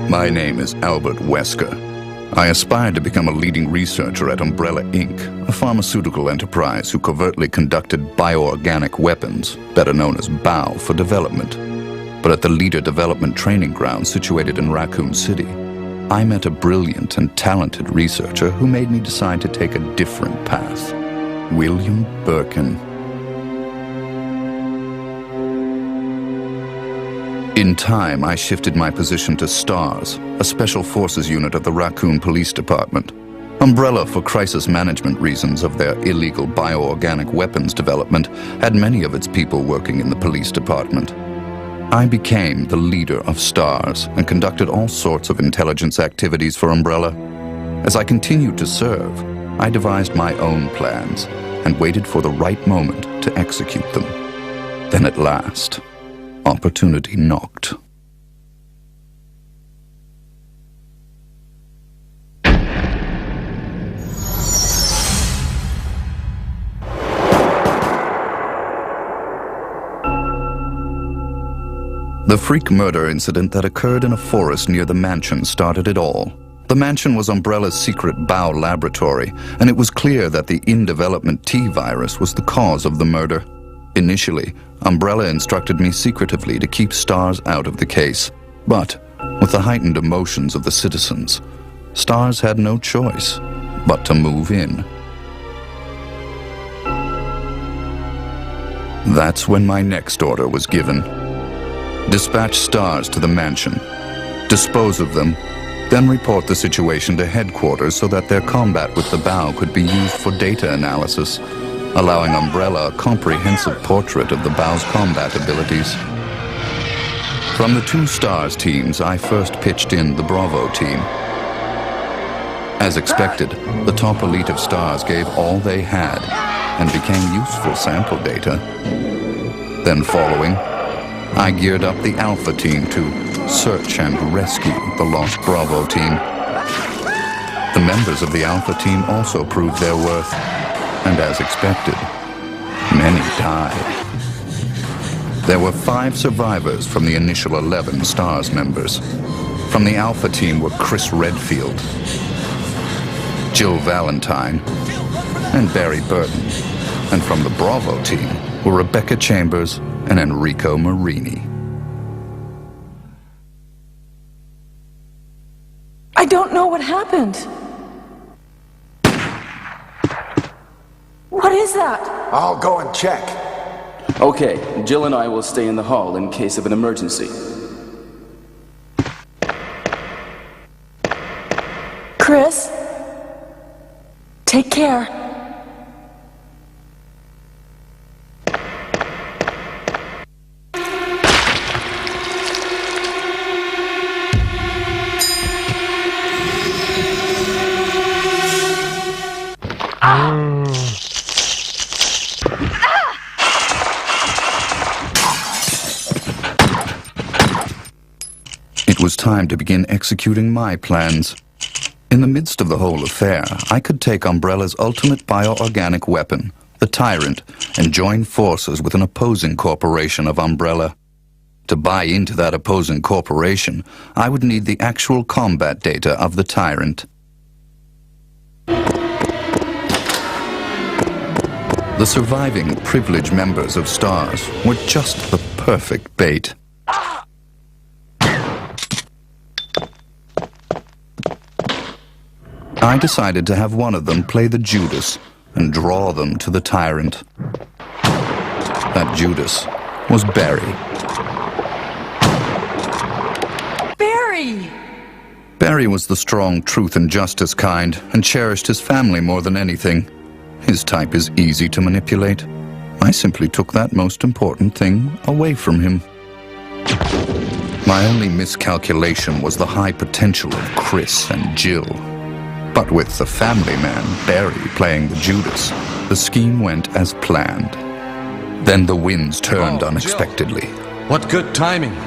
My name is Albert Wesker. I aspired to become a leading researcher at Umbrella Inc., a pharmaceutical enterprise who covertly conducted bioorganic weapons, better known as BOW, for development. But at the Leader Development Training Ground situated in Raccoon City, I met a brilliant and talented researcher who made me decide to take a different path. William Birkin. In time, I shifted my position to STARS, a special forces unit of the Raccoon Police Department. Umbrella, for crisis management reasons of their illegal bioorganic weapons development, had many of its people working in the police department. I became the leader of STARS and conducted all sorts of intelligence activities for Umbrella. As I continued to serve, I devised my own plans and waited for the right moment to execute them. Then at last, opportunity knocked. The freak murder incident that occurred in a forest near the mansion started it all. The mansion was Umbrella's secret BOW laboratory, and it was clear that the in-development T virus was the cause of the murder. Initially, Umbrella instructed me secretively to keep STARS out of the case. But, with the heightened emotions of the citizens, STARS had no choice but to move in. That's when my next order was given. Dispatch STARS to the mansion, dispose of them, then report the situation to headquarters so that their combat with the BOW could be used for data analysis, allowing Umbrella a comprehensive portrait of the BOW's combat abilities. From the two STARS teams, I first pitched in the Bravo team. As expected, the top elite of STARS gave all they had and became useful sample data. Then following, I geared up the Alpha team to search and rescue the lost Bravo team. The members of the Alpha team also proved their worth. And as expected, many died. There were 5 survivors from the initial 11 STARS members. From the Alpha team were Chris Redfield, Jill Valentine, and Barry Burton. And from the Bravo team were Rebecca Chambers and Enrico Marini. I don't know what happened. What is that? I'll go and check. Okay, Jill and I will stay in the hall in case of an emergency. Chris? Take care. It was time to begin executing my plans. In the midst of the whole affair, I could take Umbrella's ultimate bioorganic weapon, the Tyrant, and join forces with an opposing corporation of Umbrella. To buy into that opposing corporation, I would need the actual combat data of the Tyrant. The surviving privileged members of STARS were just the perfect bait. I decided to have one of them play the Judas and draw them to the Tyrant. That Judas was Barry. Barry! Barry was the strong truth and justice kind and cherished his family more than anything. His type is easy to manipulate. I simply took that most important thing away from him. My only miscalculation was the high potential of Chris and Jill. But with the family man, Barry, playing the Judas, the scheme went as planned. Then the winds turned unexpectedly. Jill. What good timing.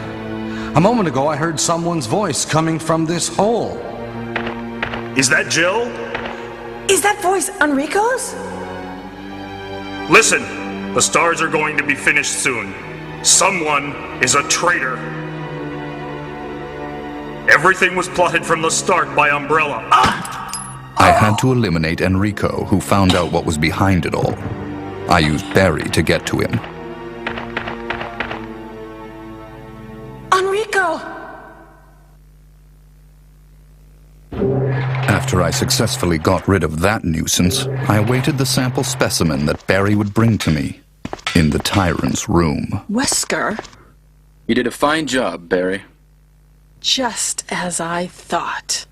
A moment ago I heard someone's voice coming from this hole. Is that Jill? Is that voice Enrico's? Listen, the stars are going to be finished soon. Someone is a traitor. Everything was plotted from the start by Umbrella. I had to eliminate Enrico, who found out what was behind it all. I used Barry to get to him. Enrico! After I successfully got rid of that nuisance, I awaited the sample specimen that Barry would bring to me in the tyrant's room. Wesker? You did a fine job, Barry. Just as I thought.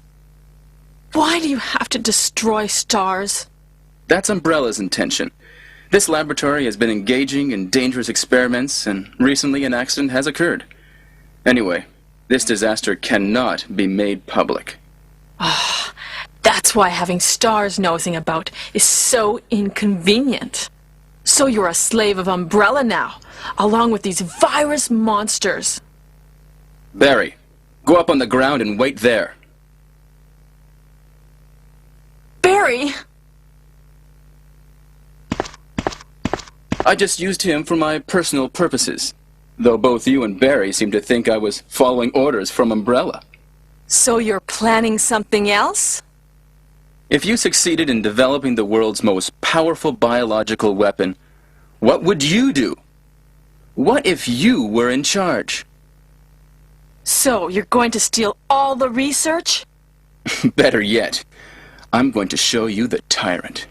Why do you have to destroy stars? That's Umbrella's intention. This laboratory has been engaging in dangerous experiments, and recently an accident has occurred. Anyway, this disaster cannot be made public. That's why having stars nosing about is so inconvenient. So you're a slave of Umbrella now, along with these virus monsters. Barry, go up on the ground and wait there. Barry! I just used him for my personal purposes, though both you and Barry seem to think I was following orders from Umbrella. So you're planning something else? If you succeeded in developing the world's most powerful biological weapon, what would you do? What if you were in charge? So you're going to steal all the research? Better yet, I'm going to show you the tyrant.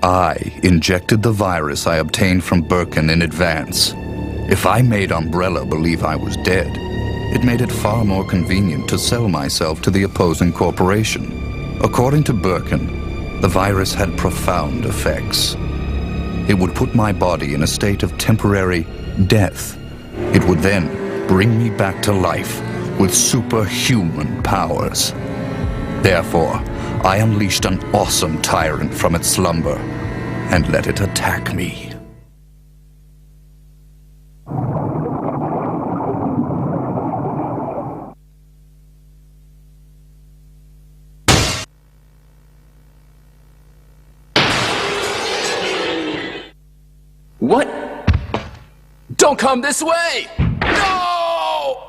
I injected the virus I obtained from Birkin in advance. If I made Umbrella believe I was dead, it made it far more convenient to sell myself to the opposing corporation. According to Birkin, the virus had profound effects. It would put my body in a state of temporary death. It would then bring me back to life with superhuman powers. Therefore, I unleashed an awesome tyrant from its slumber and let it attack me. What? Don't come this way! No!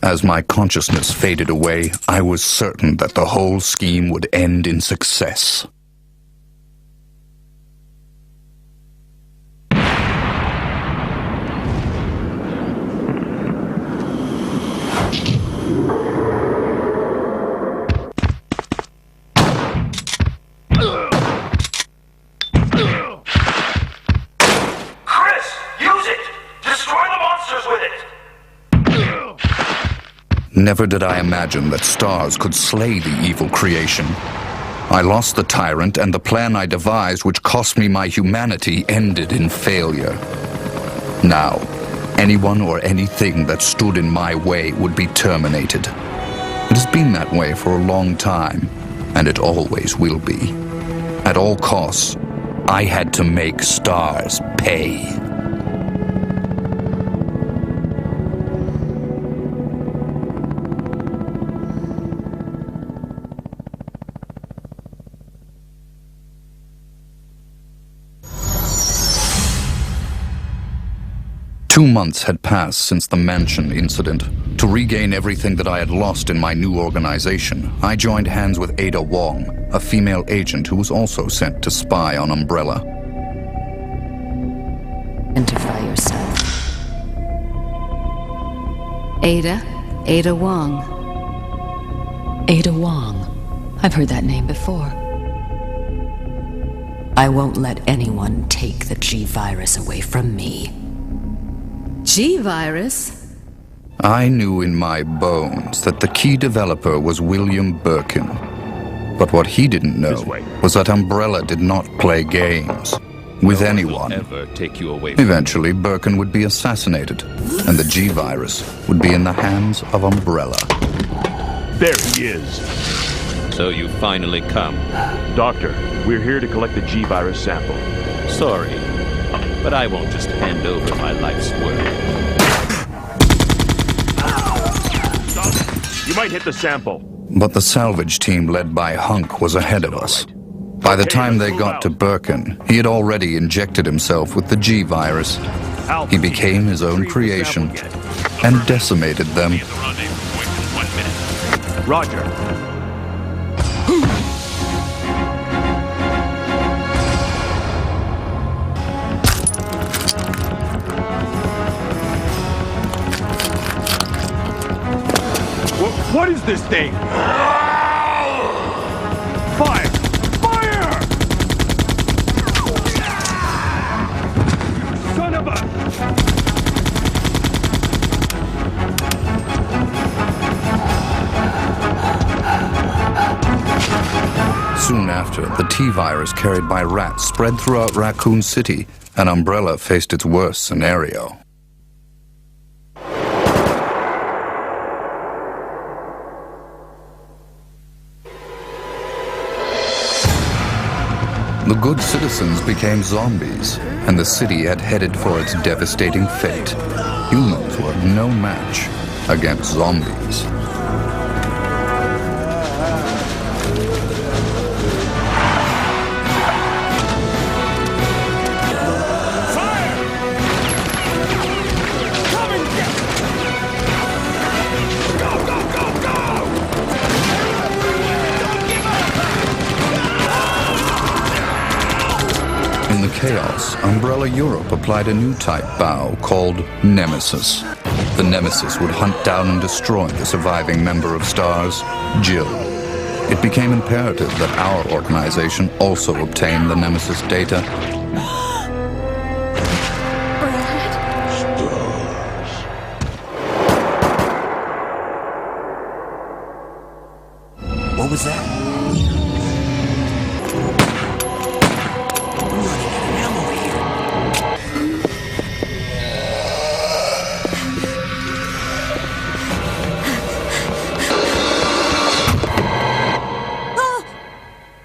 As my consciousness faded away, I was certain that the whole scheme would end in success. Never did I imagine that stars could slay the evil creation. I lost the tyrant, and the plan I devised, which cost me my humanity, ended in failure. Now, anyone or anything that stood in my way would be terminated. It has been that way for a long time, and it always will be. At all costs, I had to make stars pay. 2 months had passed since the mansion incident. To regain everything that I had lost in my new organization, I joined hands with Ada Wong, a female agent who was also sent to spy on Umbrella. Identify yourself. Ada Wong. Ada Wong. I've heard that name before. I won't let anyone take the G-Virus away from me. G-Virus? I knew in my bones that the key developer was William Birkin. But what he didn't know was that Umbrella did not play games with anyone. Eventually, Birkin would be assassinated, and the G-Virus would be in the hands of Umbrella. There he is. So you finally come. Doctor, we're here to collect the G-Virus sample. Sorry, but I won't just hand over my life's work. You might hit the sample. But the salvage team led by Hunk was ahead of us. By the time they got to Birkin, he had already injected himself with the G-Virus. he became his own creation and decimated them. Roger. What is this thing? Fire! Fire! Son of a... Soon after, the T-virus carried by rats spread throughout Raccoon City, and Umbrella faced its worst scenario. The good citizens became zombies, and the city had headed for its devastating fate. Humans were no match against zombies. Chaos, Umbrella Europe applied a new type bow called Nemesis. The Nemesis would hunt down and destroy the surviving member of STARS, Jill. It became imperative that our organization also obtain the Nemesis data. What was that?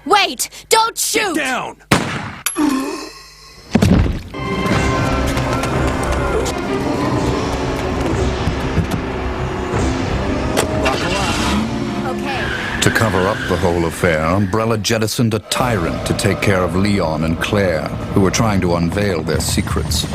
Wait! Don't shoot! Get down! To cover up the whole affair, Umbrella jettisoned a tyrant to take care of Leon and Claire, who were trying to unveil their secrets.